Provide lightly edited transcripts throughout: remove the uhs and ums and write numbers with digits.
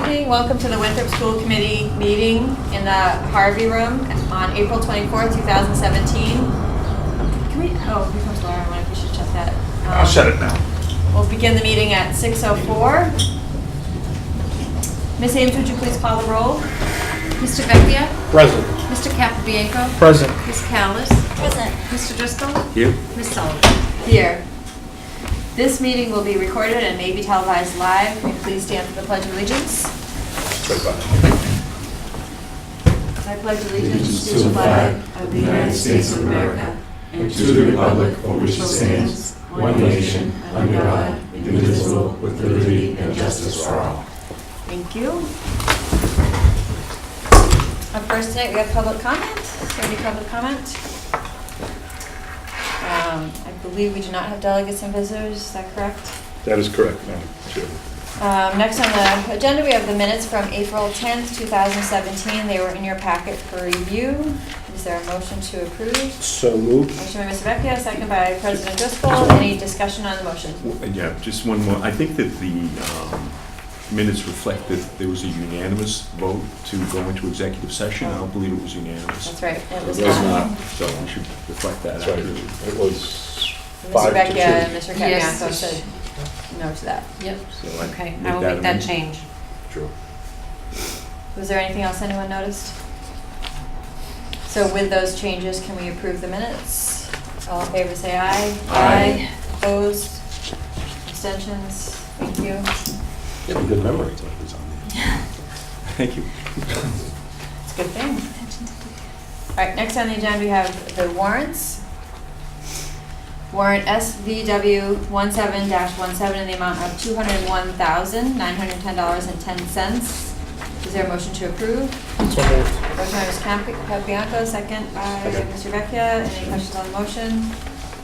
evening. Welcome to the Winthrop School Committee meeting in the Harvey Room on April 24th, 2017. Can we, here comes Laura. I wonder if we should shut that. I'll shut it now. We'll begin the meeting at 6:04. Ms. Ames, would you please call the roll? Mr. Vecchia? Present. Mr. Capabianco? Present. Ms. Callis? Present. Mr. Driscoll? Here. Ms. Sullivan? Here. This meeting will be recorded and may be televised live. Will you please stand for the Pledge of Allegiance? I pledge allegiance to the flag of the United States of America and to the republic for which it stands, one nation, under God, indivisible, with liberty and justice for all. Thank you. Up first tonight, we have public comment. Is there any public comment? I believe we do not have delegates and visitors. Is that correct? That is correct, Madam Chair. Next on the agenda, we have the minutes from April 10th, 2017. They were in your packet for review. Is there a motion to approve? So moved. Motion by Mr. Vecchia, second by President Driscoll. Any discussion on the motion? Yeah, just one more. I think that the minutes reflect that there was a unanimous vote to go into executive session. I don't believe it was unanimous. That's right. It was It was not. not. So we should reflect that. That's right. accurately. It was Mr. 5 to 2. Vecchia and Mr. Capianco Yes. said no to that. Yep. So I Okay, make I will make that amendment. change. True. Was there anything else anyone noticed? So with those changes, can we approve the minutes? All in favor, say aye. Aye. Opposed? Abstentions? Thank you. You have a good memory. Thank you. It's a good thing. All right, next on the agenda, we have the warrants. Warrant SVW 17-17 in the amount of $201,910.10. Is there a motion to approve? So moved. Motion by Ms. Capabianco, second by Mr. Vecchia. Any questions on the motion?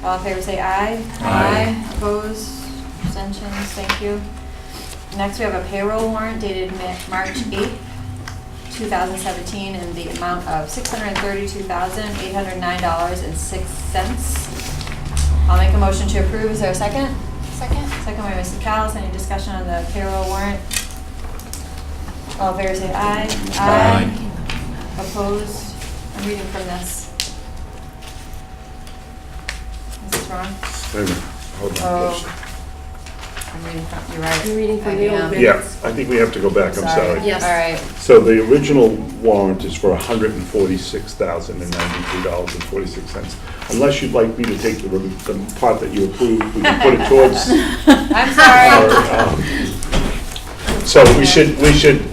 All in favor say aye. Aye. Opposed? Abstentions? Thank you. Next, we have a payroll warrant dated March 8th, 2017 in the amount of $632,809.06. I'll make a motion to approve. Is there a second? Second. Second by Mrs. Callis. Any discussion on the payroll warrant? All in favor say aye. Aye. Opposed? I'm reading from this. Is this wrong? Wait a minute. Hold on. Oh. I'm reading from, you're right. You're reading from I the am. old bit. Yeah, I think we have to go back. I'm sorry. Yes. All right. So the original warrant is for $146,093.46. Unless you'd like me to take the part that you approved, we can put it towards. I'm sorry. So we should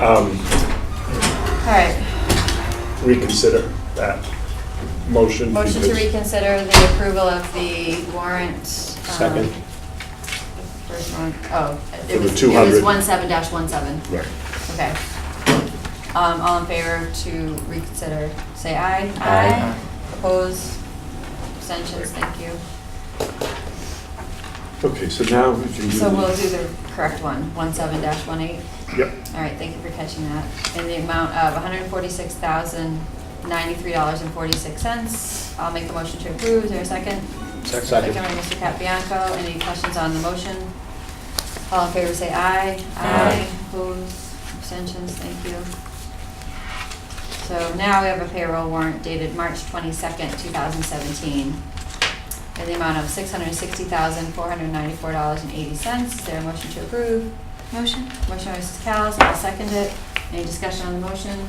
All right. reconsider that motion. Motion to because- reconsider the approval of the warrant. Second. First one, oh, For it the was 200. 17-17. Right. Okay. All in favor to reconsider, say aye. Aye. Opposed? Abstentions? Thank you. Okay, so now we can do. So we'll do the correct one, 17-18. Yep. All right, thank you for catching that. In the amount of $146,093.46. I'll make a motion to approve. Is there a second? Second by Mr. Capianco. Any questions on the motion? All in favor say aye. Aye. Opposed? Abstentions? Thank you. So now we have a payroll warrant dated March 22nd, 2017 in the amount of $660,494.80. Is there a motion to approve? Motion? Motion by Mrs. Callis, I'll second it. Any discussion on the motion?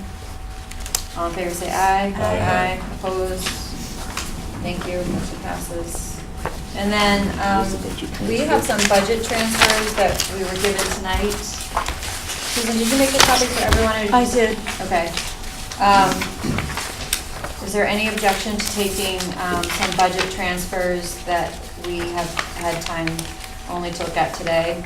All in favor say aye. Aye. Opposed? Thank you, motion passes. And then, we have some budget transfers that we were given tonight. Susan, did you make a copy for everyone? or I did. Okay. Is there any objection to taking some budget transfers that we have had time only to look at today?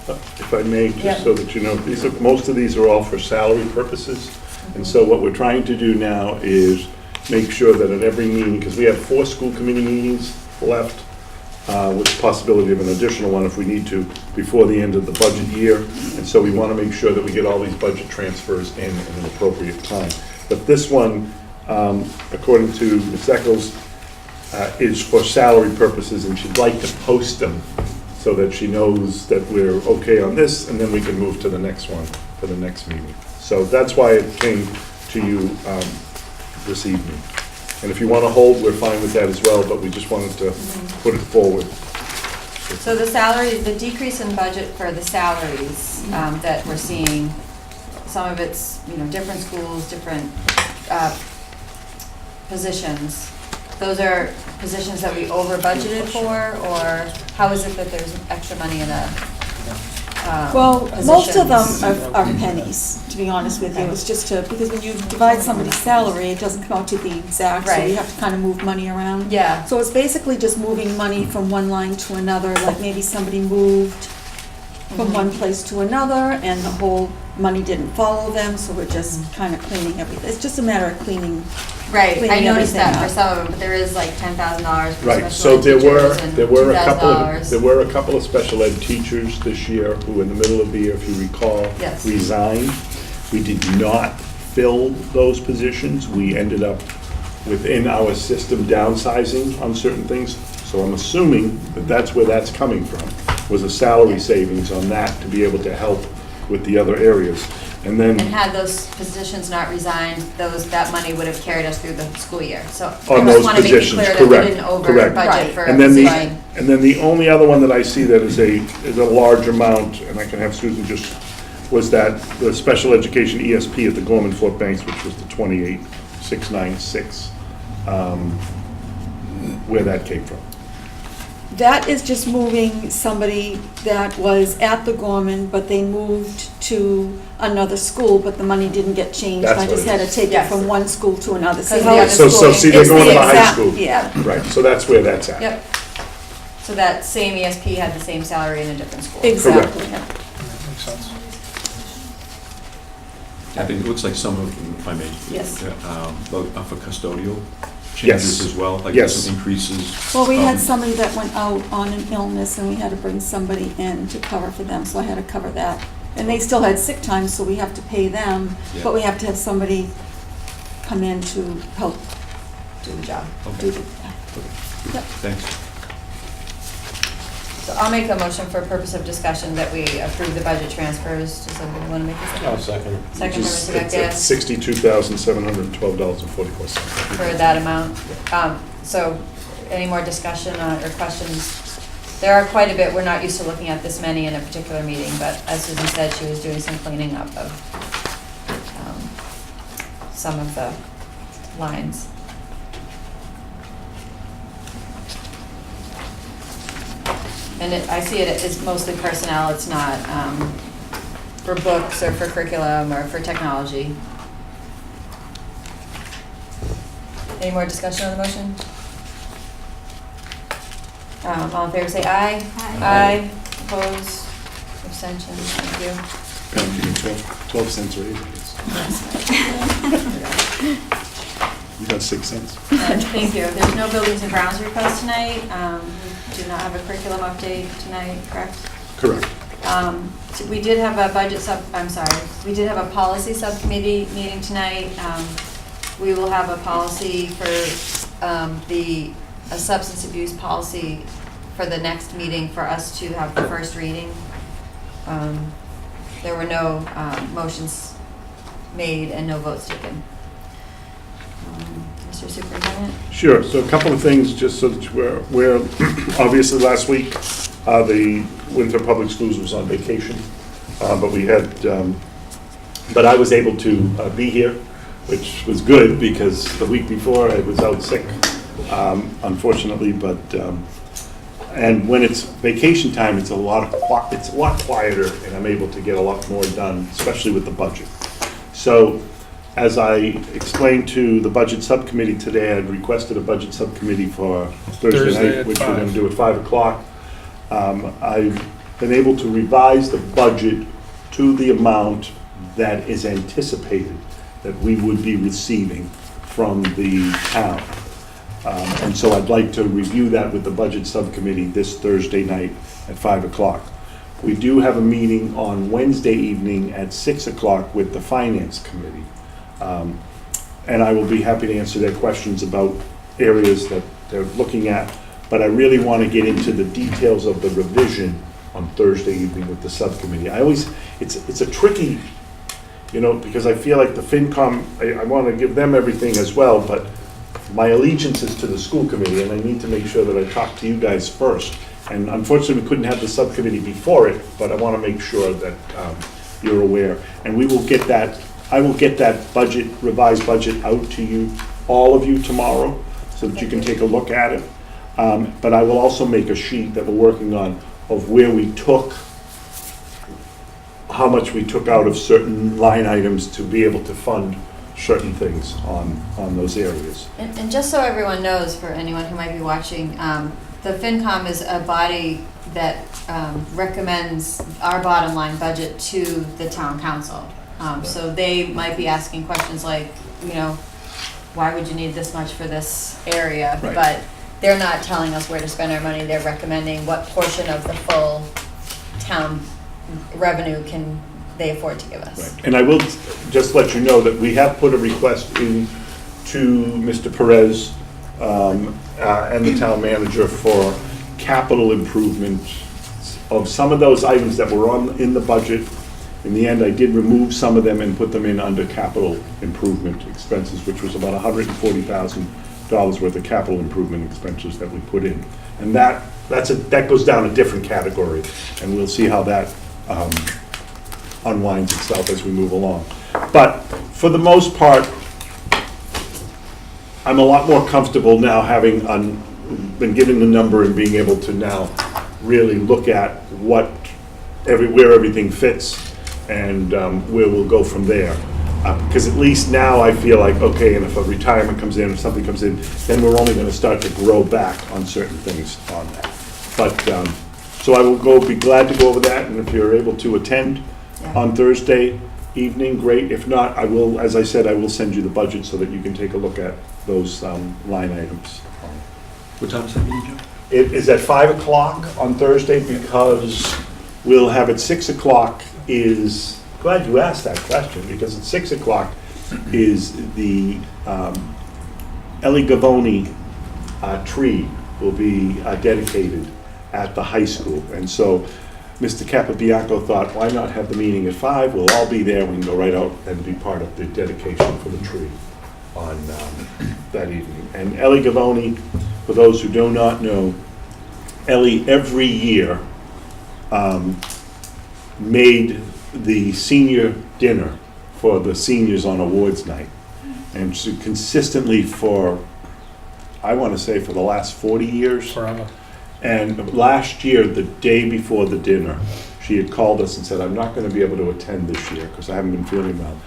If I may, Yep. just so that you know, most of these are all for salary purposes. And so what we're trying to do now is make sure that at every meeting, because we have 4 school committee meetings left, with the possibility of an additional one if we need to, before the end of the budget year. And so we want to make sure that we get all these budget transfers in an appropriate time. But this one, according to Ms. Eccles, is for salary purposes, and she'd like to post them so that she knows that we're okay on this, and then we can move to the next one for the next meeting. So that's why it came to you this evening. And if you want to hold, we're fine with that as well, but we just wanted to put it forward. So the salary, the decrease in budget for the salaries that we're seeing, some of it's, different schools, different positions. Those are positions that we over budgeted for, or how is it that there's extra money in a Well, most of positions? them are pennies, to be honest with you. It's just because when you divide somebody's salary, it doesn't come out to the exact, so you Right. have to kind of move money around. Yeah, So it's basically just moving money from one line to another, like maybe somebody moved from one place to another, and the whole money didn't follow them, so we're just kind of cleaning everything. It's just a matter of cleaning. right. I Cleaning noticed that for everything some of them, but there is like $10,000 for Right, special so ed there teachers and were a couple $2,000. of, special ed teachers this year who in the middle of the year, if you recall, Yes. resigned. We did not fill those positions. We ended up within our system downsizing on certain things. So I'm assuming that that's where that's coming from, was a salary savings on that to be able to help with the other areas. And then And had those positions not resigned, that money would have carried us through the school year. So I on just those want to make it positions, clear that we correct, didn't over correct. budget for a And then position. the only other one that I see that is a large amount, and I can have Susan just, was that the special education ESP at the Gorman-Fort Banks, which was the 28,696, where that came from. That is just moving somebody that was at the Gorman, but they moved to another school, but the money didn't get changed. That's I just what it had to take it Yes. from one school to another. See Because how the it's- other So see, they're it's going the to the high exact- school. Yeah. Right, so that's where that's at. Yep. So that same ESP had the same salary in a different school. Exactly. Makes sense. I think it looks like some of them, if I may. Yes. For custodial Yes. changes as well, like Yes. some increases. Well, we had Um, somebody that went out on an illness, and we had to bring somebody in to cover for them, so I had to cover that. And they still had sick time, so we have to pay them, Yeah. but we have to have somebody come in to help Do the job. do Okay, the, thanks. So I'll make a motion for purpose of discussion that we approve the budget transfers. Does somebody want to make a I'll second? second. Second by Mr. It's Becca $62,712.44. for that amount. So any more discussion or questions? There are quite a bit. We're not used to looking at this many in a particular meeting, but as Susan said, she was doing some cleaning up of some of the lines. And I see it as mostly personnel, it's not for books or for curriculum or for technology. Any more discussion on the motion? All in favor say aye. Aye. Opposed? Abstentions? Thank you. 12 cents raise, I guess. You got 6 cents. Thank you. There's no buildings and grounds request tonight. We do not have a curriculum update tonight, correct? Correct. We did have a we did have a policy subcommittee meeting tonight. We will have a policy for a substance abuse policy for the next meeting for us to have the first reading. There were no motions made and no votes taken. Mr. Superintendent? Sure, so a couple of things, just so that we're obviously last week, the Winthrop Public Schools was on vacation, but I was able to be here, which was good, because the week before I was out sick, unfortunately, and when it's vacation time, it's a lot quieter, and I'm able to get a lot more done, especially with the budget. So, as I explained to the budget subcommittee today, I'd requested a budget subcommittee for Thursday Thursday night, at which we're 5. going to do at 5 o'clock. I've been able to revise the budget to the amount that is anticipated that we would be receiving from the town. And so I'd like to review that with the budget subcommittee this Thursday night at 5 o'clock. We do have a meeting on Wednesday evening at 6 o'clock with the finance committee. And I will be happy to answer their questions about areas that they're looking at. but I really want to get into the details of the revision on Thursday evening with the subcommittee. It's a tricky, because I feel like the FinCom, I want to give them everything as well, but my allegiance is to the school committee, and I need to make sure that I talk to you guys first. And unfortunately, we couldn't have the subcommittee before it, but I want to make sure that you're aware. And I will get that budget, revised budget out to you, all of you tomorrow, so that you can take a look at it. But I will also make a sheet that we're working on of where we took, how much we took out of certain line items to be able to fund certain things on those areas. And just so everyone knows, for anyone who might be watching, the FinCom is a body that recommends our bottom line budget to the town council. So they might be asking questions like, why would you need this much for this area? Right. But they're not telling us where to spend our money. They're recommending what portion of the full town revenue can they afford to give us. Right. And I will just let you know that we have put a request in to Mr. Perez and the town manager for capital improvement of some of those items that were in the budget. In the end, I did remove some of them and put them in under capital improvement expenses, which was about $140,000 worth of capital improvement expenses that we put in. And that goes down a different category, and we'll see how that unwinds itself as we move along. But for the most part, I'm a lot more comfortable now having been given the number and being able to now really look at where everything fits and where we'll go from there. Because at least now I feel like, okay, and if a retirement comes in, if something comes in, then we're only going to start to grow back on certain things on that. But, so I will be glad to go over that, and if you're able to attend on Thursday evening, great. If not, I will, as I said, I will send you the budget so that you can take a look at those line items. What time is that meeting, Joe? It is at 5 o'clock on Thursday, because we'll have at 6 o'clock glad you asked that question, because at 6 o'clock is the Ellie Gavoni tree will be dedicated at the high school. And so Mr. Capabianco thought, why not have the meeting at 5? We'll all be there. We can go right out and be part of the dedication for the tree on that evening. And Ellie Gavoni, for those who do not know, Ellie every year made the senior dinner for the seniors on awards night. And she consistently I want to say for the last 40 years. Forever. And last year, the day before the dinner, she had called us and said, I'm not going to be able to attend this year because I haven't been feeling well.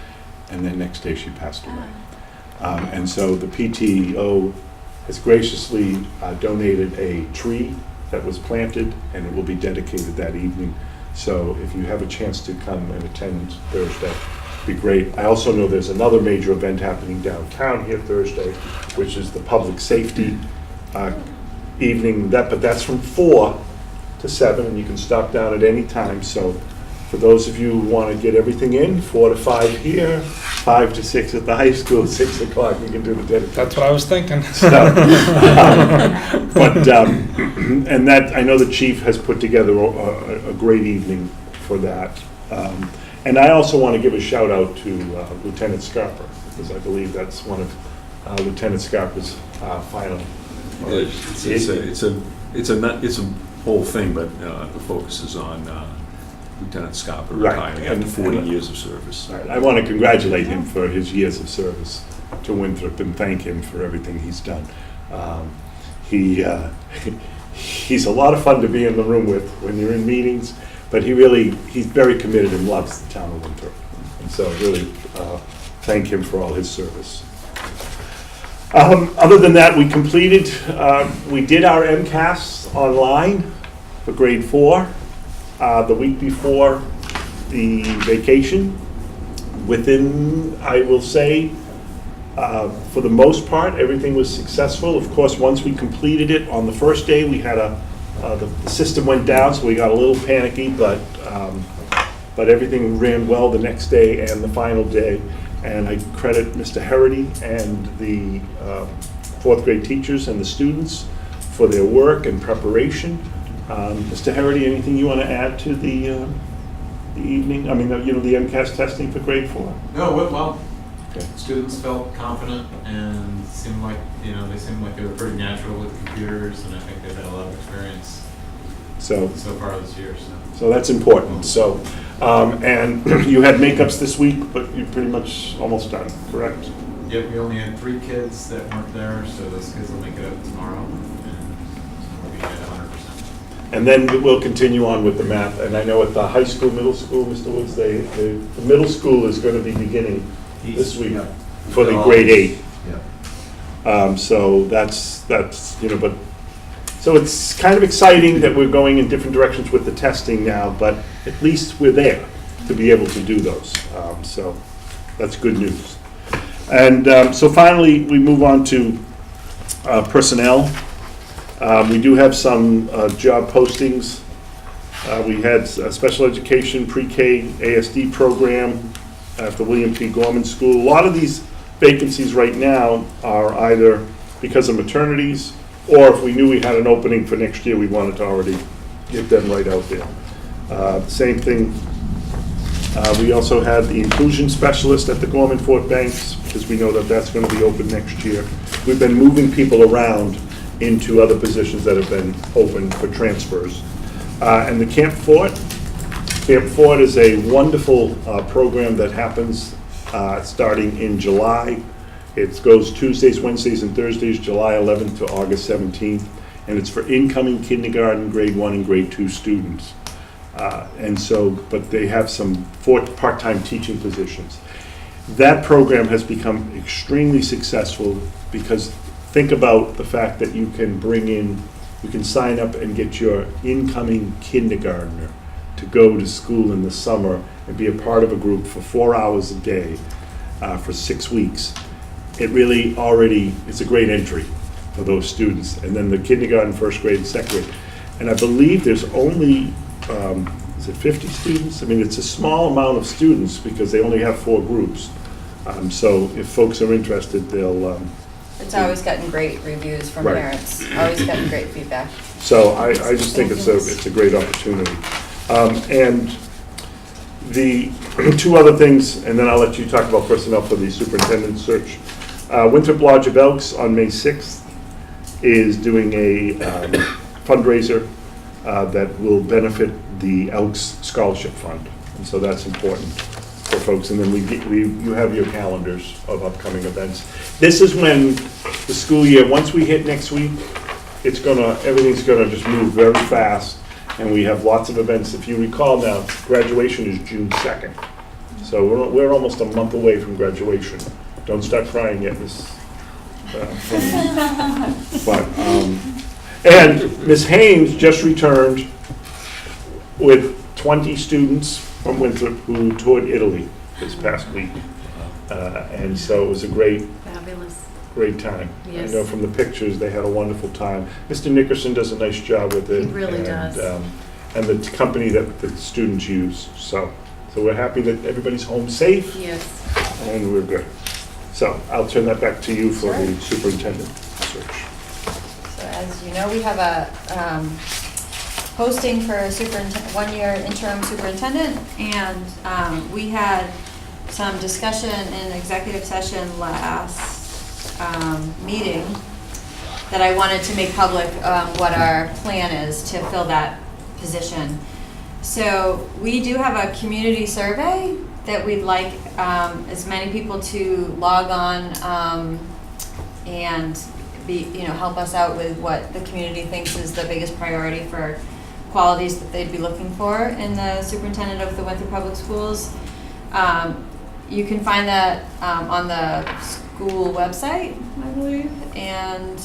And then next day she passed away. And so the PTO has graciously donated a tree that was planted, and it will be dedicated that evening. So if you have a chance to come and attend Thursday, it'd be great. I also know there's another major event happening downtown here Thursday, which is the public safety evening. But that's from 4 to 7, and you can stop down at any time. So for those of you who want to get everything in, 4 to 5 here, 5 to 6 at the high school, 6 o'clock you can do the dedication. That's what I was thinking. And that, I know the chief has put together a great evening for that. And I also want to give a shout out to Lieutenant Scarper, because I believe that's one of Lieutenant Scarper's final. It's a whole thing, but the focus is on Lieutenant Scarper Right. retiring after 40 years of service. All right. I want to congratulate him for his years of service to Winthrop and thank him for everything he's done. He's a lot of fun to be in the room with when you're in meetings, but he's very committed and loves the town of Winthrop. And so really thank him for all his service. Other than that, we did our MCAS online for grade 4 the week before the vacation. I will say, for the most part, everything was successful. Of course, once we completed it on the first day, we had the system went down, so we got a little panicky, but everything ran well the next day and the final day. And I credit Mr. Herity and the 4th grade teachers and the students for their work and preparation. Mr. Harity, anything you want to add to the evening? I mean, the MCAS testing for grade 4? No, it went well. Okay. Students felt confident and seemed like, they seemed like they were pretty natural with computers, and I think they've had a lot of experience So far this year, So that's important. So, and you had makeups this week, but you're pretty much almost done, correct? Yep, we only had 3 kids that weren't there, so those kids will make it up tomorrow, and we'll be at 100%. And then we'll continue on with the math. And I know at the high school, middle school, Mr. Woods, the middle school is going to be beginning this week for the grade 8. So that's but so it's kind of exciting that we're going in different directions with the testing now, but at least we're there to be able to do those. So that's good news. And so finally, we move on to personnel. We do have some job postings. We had a special education pre-K ASD program at the William P. Gorman School. A lot of these vacancies right now are either because of maternities, or if we knew we had an opening for next year, we wanted to already get them right out there. Same thing, we also had the inclusion specialist at the Gorman Fort Banks, because we know that that's going to be open next year. We've been moving people around into other positions that have been open for transfers. And the Camp Fort is a wonderful program that happens starting in July. It goes Tuesdays, Wednesdays, and Thursdays, July 11th to August 17th, and it's for incoming kindergarten, grade 1 and grade 2 students. But they have some part-time teaching positions. That program has become extremely successful because think about the fact that you can sign up and get your incoming kindergartner to go to school in the summer and be a part of a group for 4 hours a day for 6 weeks. It really it's a great entry for those students. And then the kindergarten, first grade, and second grade. And I believe there's only, is it 50 students? I mean, it's a small amount of students because they only have 4 groups. So if folks are interested, they'll... It's always gotten great reviews from Right. parents, always gotten great feedback. So I just think it's a great opportunity. And the 2 other things, and then I'll let you talk about personnel for the superintendent search. Winthrop Lodge of Elks on May 6th is doing a fundraiser that will benefit the Elks Scholarship Fund. And so that's important for folks. And then you have your calendars of upcoming events. This is when the school year, once we hit next week, everything's gonna just move very fast, and we have lots of events. If you recall now, graduation is June 2nd. So we're almost a month away from graduation. Don't start crying yet, Miss. And Ms. Haynes just returned with 20 students from Winthrop who toured Italy this past week. And so it was a great time. Yes. I know from the pictures, they had a wonderful time. Mr. Nickerson does a nice job with it. He really does. And the company that the students use. So we're happy that everybody's home safe. Yes. And we're good. So I'll turn that back to you for the superintendent search. So as you know, we have a posting for a 1-year interim superintendent, and we had some discussion in executive session last meeting that I wanted to make public what our plan is to fill that position. So we do have a community survey that we'd like as many people to log on and help us out with what the community thinks is the biggest priority for qualities that they'd be looking for in the superintendent of the Winthrop Public Schools. You can find that on the school website, I believe, and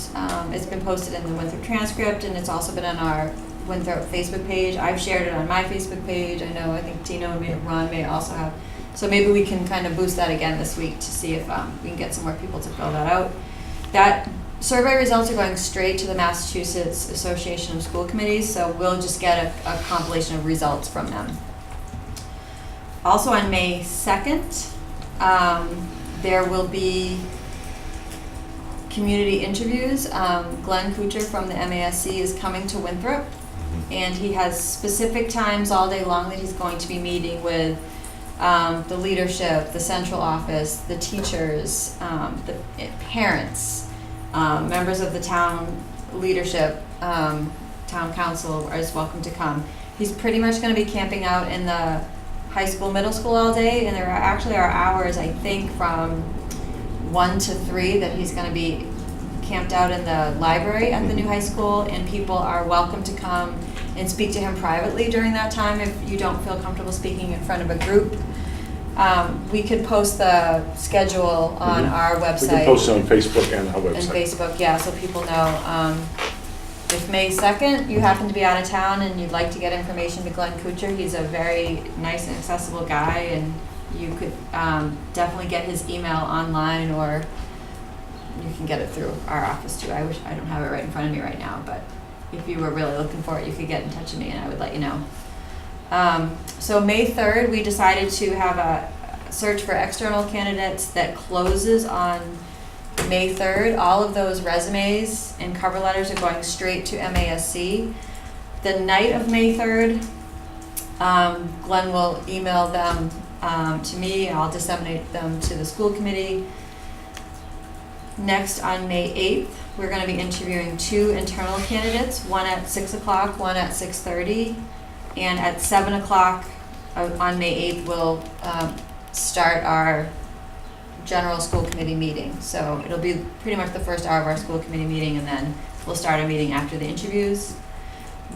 it's been posted in the Winthrop transcript, and it's also been on our Winthrop Facebook page. I've shared it on my Facebook page. I think Tino and Ron may also have. So maybe we can kind of boost that again this week to see if we can get some more people to fill that out. That survey results are going straight to the Massachusetts Association of School Committees, so we'll just get a compilation of results from them. Also on May 2nd, there will be community interviews. Glenn Kuchar from the MASC is coming to Winthrop, and he has specific times all day long that he's going to be meeting with the leadership, the central office, the teachers, the parents, members of the town leadership, town council is welcome to come. He's pretty much going to be camping out in the high school, middle school all day, and there are actually hours, I think, from 1 to 3 that he's going to be camped out in the library at the new high school, and people are welcome to come and speak to him privately during that time if you don't feel comfortable speaking in front of a group. We could post the schedule on our website. We can post it on Facebook and our And website. Facebook, yeah, so people know. If May 2nd, you happen to be out of town and you'd like to get information to Glenn Kuchar, he's a very nice and accessible guy, and you could definitely get his email online, or you can get it through our office too. I don't have it right in front of me right now, but if you were really looking for it, you could get in touch with me and I would let you know. So May 3rd, we decided to have a search for external candidates that closes on May 3rd. All of those resumes and cover letters are going straight to MASC. The night of May 3rd, Glenn will email them to me. I'll disseminate them to the school committee. Next, on May 8th, we're going to be interviewing 2 internal candidates, one at 6 o'clock, one at 6:30. And at 7 o'clock on May 8th, we'll start our general school committee meeting. So it'll be pretty much the first hour of our school committee meeting, and then we'll start our meeting after the interviews.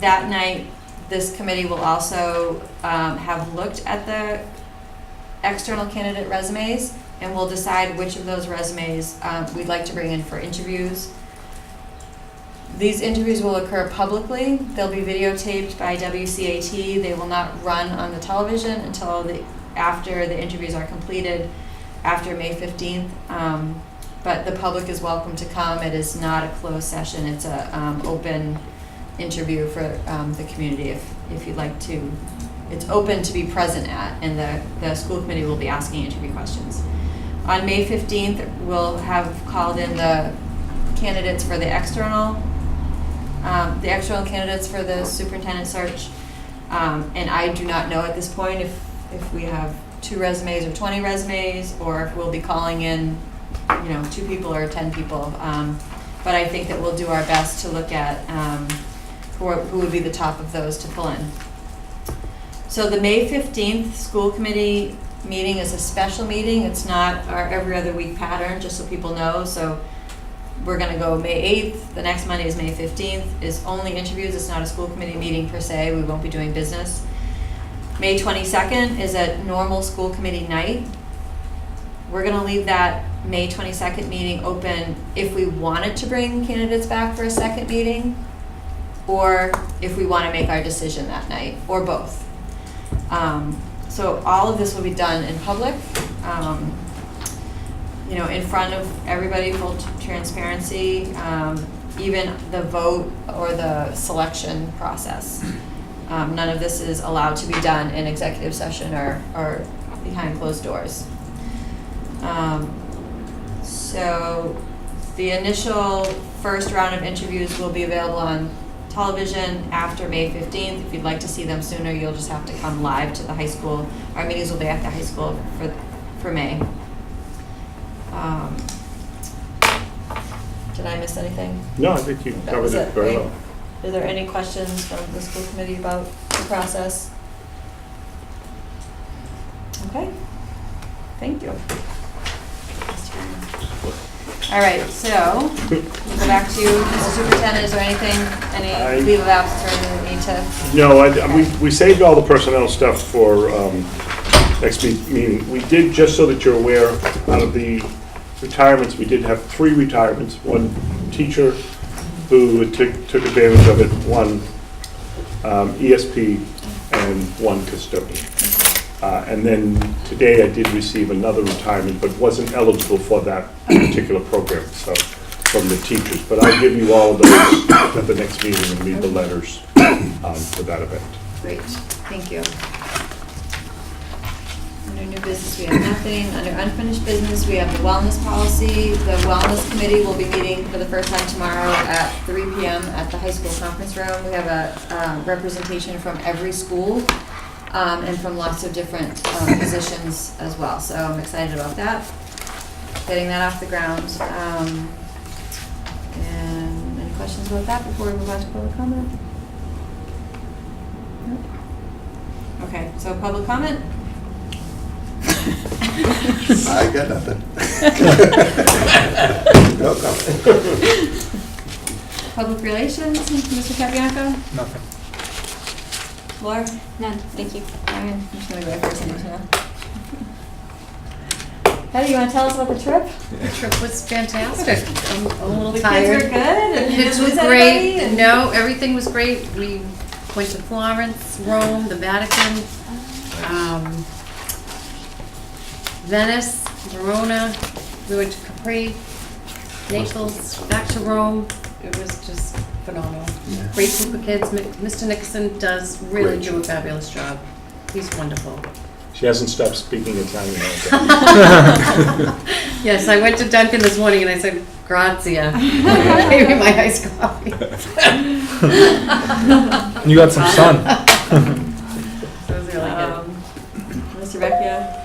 That night, this committee will also have looked at the external candidate resumes, and we'll decide which of those resumes we'd like to bring in for interviews. These interviews will occur publicly. They'll be videotaped by WCAT. They will not run on the television until after the interviews are completed, after May 15th. But the public is welcome to come. It is not a closed session. It's an open interview for the community if you'd like to. It's open to be present at, and the school committee will be asking interview questions. On May 15th, we'll have called in the candidates for the external candidates for the superintendent search. And I do not know at this point if we have 2 resumes or 20 resumes, or if we'll be calling in, 2 people or 10 people. But I think that we'll do our best to look at who would be the top of those to pull in. So the May 15th school committee meeting is a special meeting. It's not our every other week pattern, just so people know. So we're going to go May 8th. The next Monday is May 15th. It's only interviews. It's not a school committee meeting per se. We won't be doing business. May 22nd is a normal school committee night. We're going to leave that May 22nd meeting open if we wanted to bring candidates back for a second meeting, or if we want to make our decision that night, or both. So all of this will be done in public, in front of everybody, full transparency, even the vote or the selection process. None of this is allowed to be done in executive session or behind closed doors. So the initial first round of interviews will be available on television after May 15th. If you'd like to see them sooner, you'll just have to come live to the high school. Our meetings will be at the high school for May. Did I miss anything? No, I think you That covered was it very right? well. Are there any questions from the school committee about the process? Okay, thank you. All right, so we'll go back to Mr. Superintendent. Is there anything, any leave of absence or anything that need to? No, we saved all the personnel stuff for next meeting. We did, just so that you're aware, out of the retirements, we did have 3 retirements. One teacher who took advantage of it, one ESP, and one custodian. And then today I did receive another retirement, but wasn't eligible for that particular program, so, from the teachers. But I'll give you all of those at the next meeting and read the letters for that event. Great, thank you. Under new business, we have nothing. Under unfinished business, we have the wellness policy. The wellness committee will be meeting for the first time tomorrow at 3 p.m. at the high school conference room. We have a representation from every school and from lots of different positions as well. So I'm excited about that. Getting that off the ground. And any questions about that before we move on to public comment? Nope. Okay, so public comment? I got nothing. No comment. Public relations, Mr. Capianco? Nothing. Laura? None. Thank you. Brian, I'm just gonna go back for a second now. Heather, you wanna tell us about the trip? The trip was fantastic. I'm a little The tired. kids were good? And The kids were was great. everybody? And- No, everything was great. We went to Florence, Rome, the Vatican, Venice, Verona. We went to Capri, Naples, back to Rome. It was just phenomenal. Great group of kids. Mr. Nixon does really do a fabulous job. He's wonderful. She hasn't stopped speaking Italian all day. Yes, I went to Dunkin' this morning and I said, "Grazia." Gave me my iced coffee. You got some sun. So it was really good. Mr. Vecchia?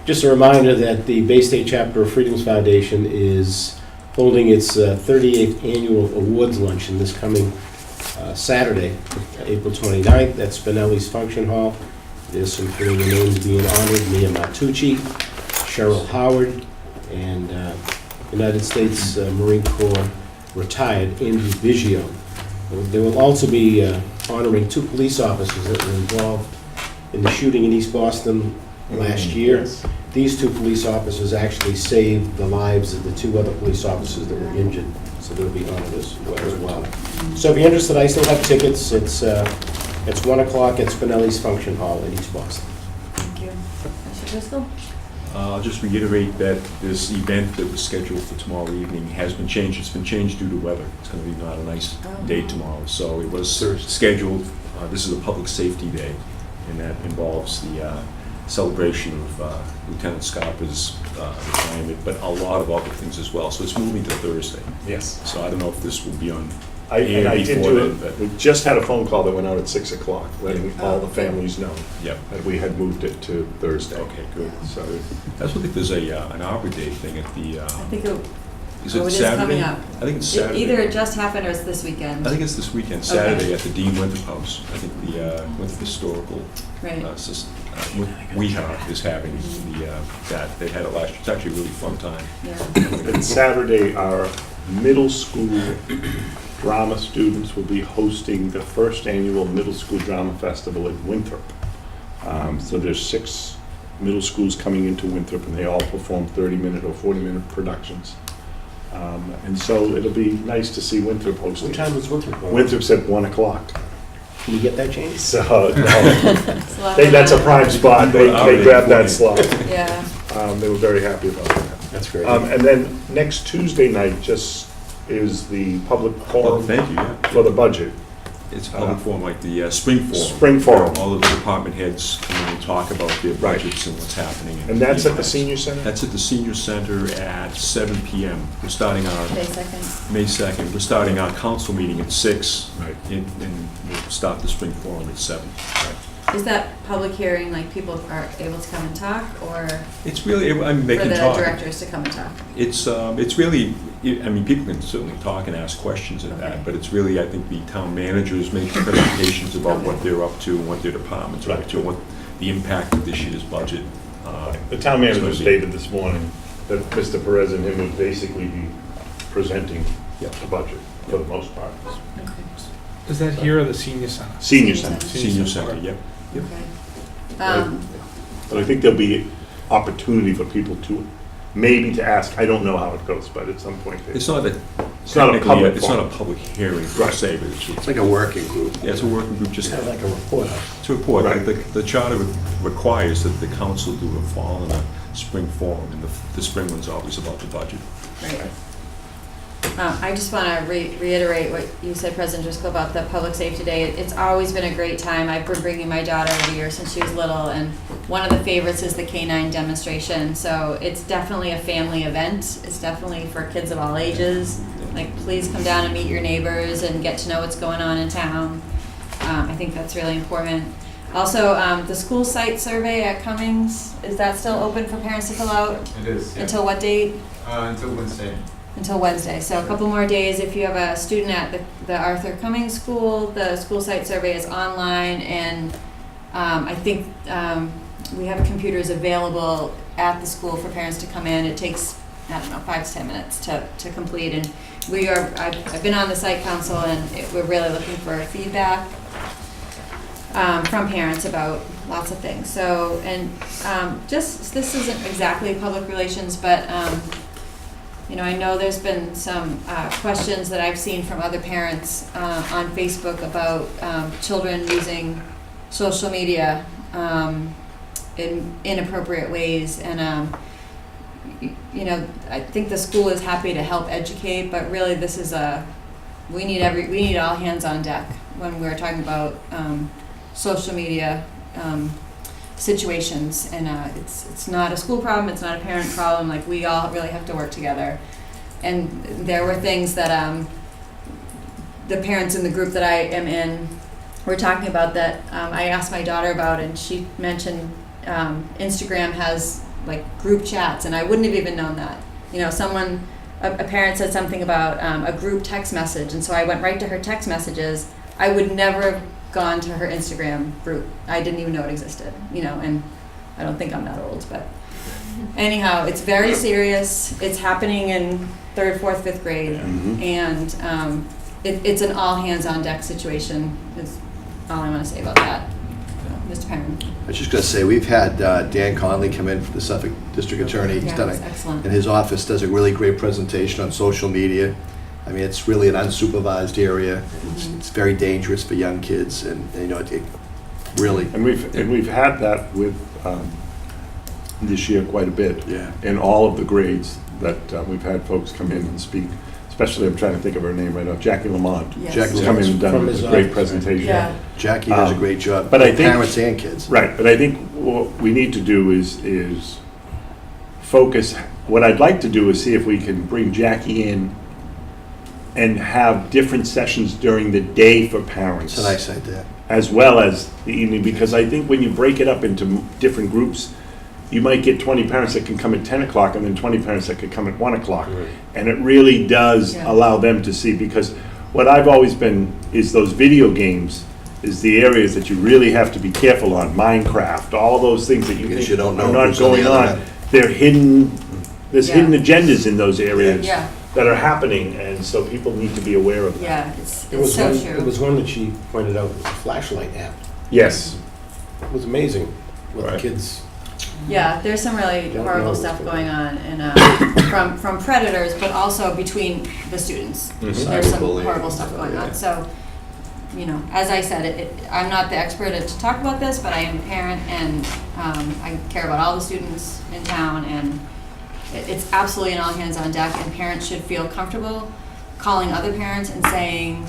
Just a reminder that the Bay State Chapter of Freedoms Foundation is holding its 38th annual awards luncheon this coming Saturday, April 29th, at Spinelli's Function Hall. There's some familiar names being honored: Mia Matucci, Cheryl Howard, and United States Marine Corps retired Andrew Biggio. They will also be honoring 2 police officers that were involved in the shooting in East Boston last year. These 2 police officers actually saved the lives of the 2 other police officers that were injured, so they'll be honored as well. So if you're interested, I still have tickets. It's 1 o'clock at Spinelli's Function Hall in East Boston. Thank you. Mr. Driscoll? I'll just reiterate that this event that was scheduled for tomorrow evening has been changed. It's been changed due to weather. It's going to be not a nice day tomorrow. So it was scheduled, this is a public safety day, and that involves the celebration of Lieutenant Scarpa's retirement, but a lot of other things as well. So it's moving to Thursday. Yes. So I don't know if this will be on I did before do then, it, but we just had a phone call that went out at 6 o'clock, letting all the families know yep. that we had moved it to Thursday. Okay, good. So, I also think there's an Arbor Day thing at the, I think it is Oh, it it is Saturday? coming up. I think it's Saturday. either it just happened or it's this weekend. I think it's this weekend, Okay. Saturday, at the Dean Winthrop House. I think the Winthrop Historical Right. WeHa is having that. They had it last year. It's actually a really fun time. Yeah. and Saturday, our middle school drama students will be hosting the first annual Middle School Drama Festival at Winthrop. So there's 6 middle schools coming into Winthrop, and they all perform 30-minute or 40-minute productions. And so it'll be nice to see Winthrop hosting. What time was Winthrop? Winthrop's at 1 o'clock. Can you get that changed? So, It's a lot of that's a fun. prime spot. They grabbed that slot. Yeah. They were very happy about that. That's great. And then next Tuesday night just is the public Oh, forum thank you, yeah. for the budget. It's a public forum, like the Spring Forum. Spring Forum. All of the department heads come in and talk about their Right. budgets and what's happening. And that's at the events. senior center? That's at the senior center at 7 PM. We're starting our, May 2nd. May 2nd, we're starting our council meeting at 6. Right. And we'll start the Spring Forum at 7. Is that public hearing, like people are able to come and talk, or It's really, I mean, they for can the talk. directors to come and talk? It's really, I mean, people can certainly talk and ask questions at Okay. that, but it's really, I think, the town managers make presentations about what they're up to and what their departments are up to, and what the impact of this year's budget. The town manager is gonna be. stated this morning that Mr. Perez and him would basically be presenting Yep. the budget for the most part. Is that here or the senior center? Senior center. Senior center, yep. Yep. Okay. But I think there'll be opportunity for people to, maybe to ask, I don't know how it goes, but at some point. It's not a, It's not a technically, public it's not forum. a public hearing per Right. se, but it's It's like a working group. yeah, it's a working group, just Kind of like a report. to report. Right. The charter requires that the council do a fall and a spring forum, and the spring one's always about the budget. Right. I just want to reiterate what you said, President Driscoll, about the Public Safety Day. It's always been a great time. I've been bringing my daughter every year since she was little, and one of the favorites is the K-9 demonstration. So it's definitely a family event. It's definitely for kids of all ages. Like, please come down and meet your neighbors and get to know what's going on in town. I think that's really important. Also, the school site survey at Cummings, is that still open for parents to fill out? It is, yeah. Until what date? Until Wednesday. Until Wednesday. So a couple more days. If you have a student at the Arthur Cummings School, the school site survey is online, and I think we have computers available at the school for parents to come in. It takes, I don't know, 5 to 10 minutes to complete, and I've been on the site council, and we're really looking for feedback from parents about lots of things. So, and this isn't exactly public relations, but I know there's been some questions that I've seen from other parents on Facebook about children using social media in inappropriate ways, and I think the school is happy to help educate, but really this is we need all hands on deck when we're talking about social media situations, and it's not a school problem, it's not a parent problem. Like, we all really have to work together. And there were things that the parents in the group that I am in were talking about that I asked my daughter about, and she mentioned Instagram has like group chats, and I wouldn't have even known that. A parent said something about a group text message, and so I went right to her text messages. I would never have gone to her Instagram group. I didn't even know it existed, and I don't think I'm that old, but anyhow, it's very serious. It's happening in 3rd, 4th, 5th grade, and it's an all hands on deck situation is all I want to say about that. Mr. Perrin. I was just going to say, we've had Dan Conley come in, the Suffolk District Attorney. He's done Excellent. and his office does a really great presentation on social media. I mean, it's really an unsupervised area. It's very dangerous for young kids, and it really. And we've had that with this year quite a bit. Yeah. In all of the grades that we've had folks come in and speak. Especially, I'm trying to think of her name right now, Jackie Lamont. Yes. Jackie's Come in and done From a his great office. presentation. Yeah. Jackie does a great job. but I think- parents and kids. Right, but I think what we need to do is focus. What I'd like to do is see if we can bring Jackie in and have different sessions during the day for parents. It's a nice idea. As well as the evening, because I think when you break it up into different groups, you might get 20 parents that can come at 10 o'clock and then 20 parents that could come at 1 o'clock. Right. And it really does Yeah. allow them to see, because what I've always been is those video games is the areas that you really have to be careful on. Minecraft, all those things that you Because think you don't know are not who's on the going other on. end. They're hidden, there's Yeah. hidden agendas in those areas Yeah. that are happening, and so people need to be aware of that. Yeah, it's It was so one, true. it was one that she pointed out, a flashlight app. Yes, It was amazing what the Right. kids. Yeah, there's some really Don't horrible know stuff what's going on, and from predators, but also between the students. Mhm. There's some Cyberbullying. horrible stuff going on. So, as I said, I'm not the expert to talk about this, but I am a parent, and I care about all the students in town, and it's absolutely an all hands on deck, and parents should feel comfortable calling other parents and saying,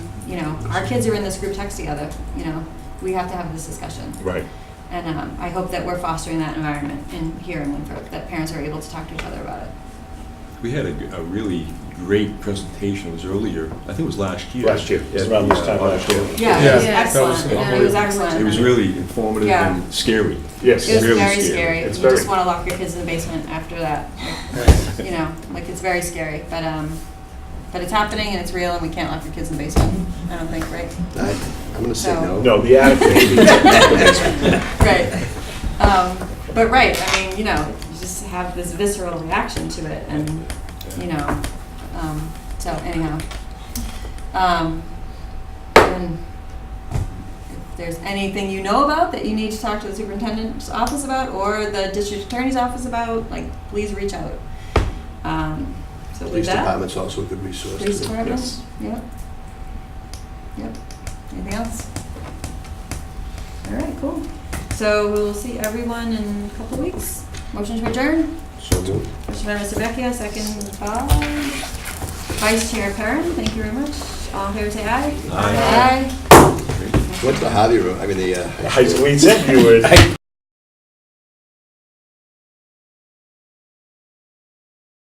our kids are in this group text together, we have to have this discussion. right. And I hope that we're fostering that environment here in Winthrop, that parents are able to talk to each other about it. We had a really great presentation, it was earlier, I think it was last year. Last year, it was around this time last year. Yeah, Yeah, it was that excellent. was It was excellent. It was really informative Yeah. and scary. Yes. It was really very scary. scary. It's You very- just want to lock your kids in the basement after that. It's very scary. But it's happening and it's real, and we can't lock your kids in the basement. I don't think, right? I'm going to say So- no. No, the attic maybe, not the basement. Right. But right, you just have this visceral reaction to it, and so anyhow. And if there's anything you know about that you need to talk to the superintendent's office about, or the district attorney's office about, please reach out. So with Police that, department's also a good resource. police too. department? Yes. Yep. Anything else? All right, cool. So we'll see everyone in a couple weeks. Motion to adjourn? So moved. Motion by Mr. Vecchia, second by Vice Chair Perrin, thank you very much. All in favor, say aye. Aye. Aye. What's the Harvey room? I mean, the, We said you would.